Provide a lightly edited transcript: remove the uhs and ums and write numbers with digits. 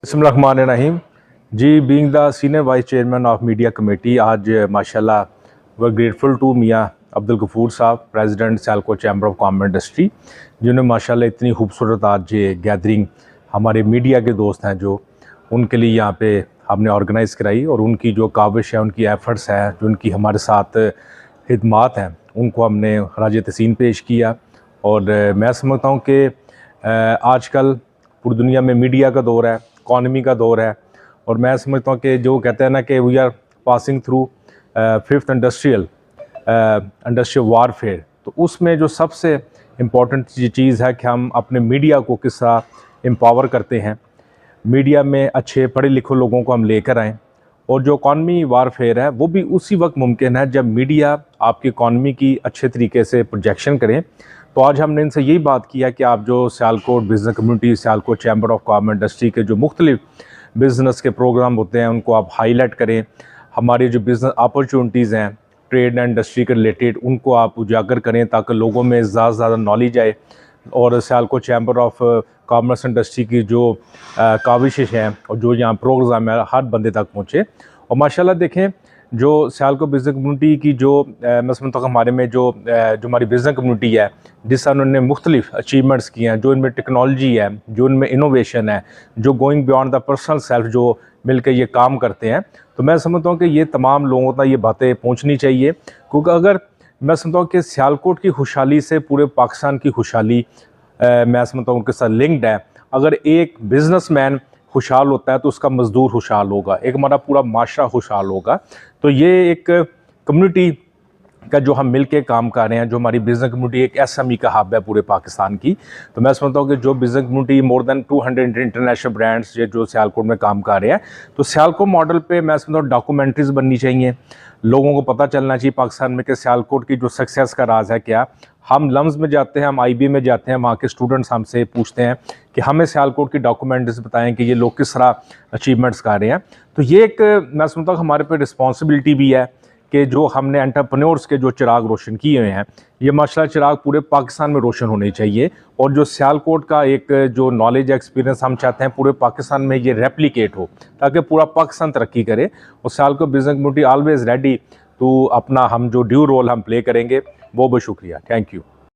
बिस्मिल्लाहिर्रहमानिर्रहीम जी, being the senior vice chairman of media committee, आज माशाल्लाह वी ग्रेटफुल टू मियाँ Abdul Ghafoor sahab, president Sialkot chamber of commerce industry, जिन्होंने माशाल्लाह इतनी खूबसूरत आज ये गैदरिंग हमारे मीडिया के दोस्त हैं जो उनके लिए यहाँ पे हमने ऑर्गेनाइज़ कराई, और उनकी जो काविश है, उनकी एफ़र्ट्स हैं, जो उनकी हमारे साथ खिदमात हैं, उनको हमने खराज तहसीन पेश किया। और मैं समझता हूँ कि आजकल पूरी दुनिया में मीडिया का दौर है, इकॉनमी का दौर है, और मैं समझता हूँ कि जो कहते हैं ना कि we are passing through fifth industrial warfare, तो उसमें जो सबसे इम्पॉर्टेंट चीज़ है कि हम अपने मीडिया को किस तरह एम्पावर करते हैं, मीडिया में अच्छे पढ़े लिखे लोगों को हम लेकर आएँ। और जो इकॉनमी वारफेयर है वो भी उसी वक्त मुमकिन है जब मीडिया आपकी इकॉनमी की अच्छे तरीके से प्रोजेक्शन करें। तो आज हमने इनसे यही बात किया कि आप जो Sialkot business community, Sialkot chamber of commerce industry के जो मुख्तलिफ बिज़नेस के प्रोग्राम होते हैं उनको आप हाईलाइट करें। हमारी जो बिज़नेस अपॉर्चुनिटीज़ हैं ट्रेड एंड इंडस्ट्री के रिलेटेड, उनको आप उजागर करें ताकि लोगों में ज़्यादा से ज़्यादा नॉलेज आए, और Sialkot chamber of commerce industry की जो काविशें हैं और जो यहाँ प्रोग्राम है हर बंदे तक पहुँचे। और माशाल्लाह देखें, जो सियालकोट बिज़नेस कम्युनिटी की जो मैं समझता हूँ हमारे में जो हमारी बिज़नेस कम्युनिटी है, जिस तरह उन्होंने मुख्तलिफ अचीवमेंट्स किए हैं, जो इनमें टेक्नोलॉजी है, जो इनमें इनोवेशन है, जो going beyond the personal self जो मिलकर ये काम करते हैं, तो मैं समझता हूँ कि ये तमाम लोगों तक ये बातें पहुँचनी चाहिए। क्योंकि अगर मैं समझता हूँ कि सियालकोट की खुशहाली से पूरे पाकिस्तान की खुशहाली मैं समझता हूँ उनके साथ लिंक्ड है। अगर एक बिज़नेसमैन खुशहाल होता है तो उसका मज़दूर खुशहाल होगा, एक हमारा पूरा माशरा खुशहाल होगा। तो ये एक कम्युनिटी का जो हम मिल के काम कर रहे हैं, जो हमारी बिज़नेस कम्युनिटी एक एसएमई का हब है पूरे पाकिस्तान की, तो मैं समझता हूँ कि जो business community more than 200 international brands जो सियालकोट में काम कर रहे हैं, तो सियालकोट मॉडल पे मैं समझता हूँ डॉक्यूमेंट्रीज़ बननी चाहिए, लोगों को पता चलना चाहिए पाकिस्तान में कि सियालकोट की जो सक्सेस का राज है क्या। हम लम्स में जाते हैं, हम आईबी में जाते हैं, वहाँ के स्टूडेंट्स हमसे पूछते हैं कि हमें सियालकोट की डॉक्यूमेंट्रीज बताएं कि ये लोग किस तरह अचीवमेंट्स कर रहे हैं। तो ये एक मैं समझता हूँ हमारे पे रिस्पॉन्सिबिलिटी भी है कि जो हमने एंटरप्रेन्योर्स के जो चिराग रोशन किए हुए हैं, ये माशाल्लाह चिराग पूरे पाकिस्तान में रोशन होने चाहिए। और जो सियालकोट का एक जो नॉलेज एक्सपीरियंस हम चाहते हैं पूरे पाकिस्तान में ये रेप्लिकेट हो, ताकि पूरा पाकिस्तान तरक्की करे। और Sialkot business community always ready to अपना हम जो ड्यू रोल हम प्ले करेंगे। बहुत बहुत शुक्रिया, थैंक यू।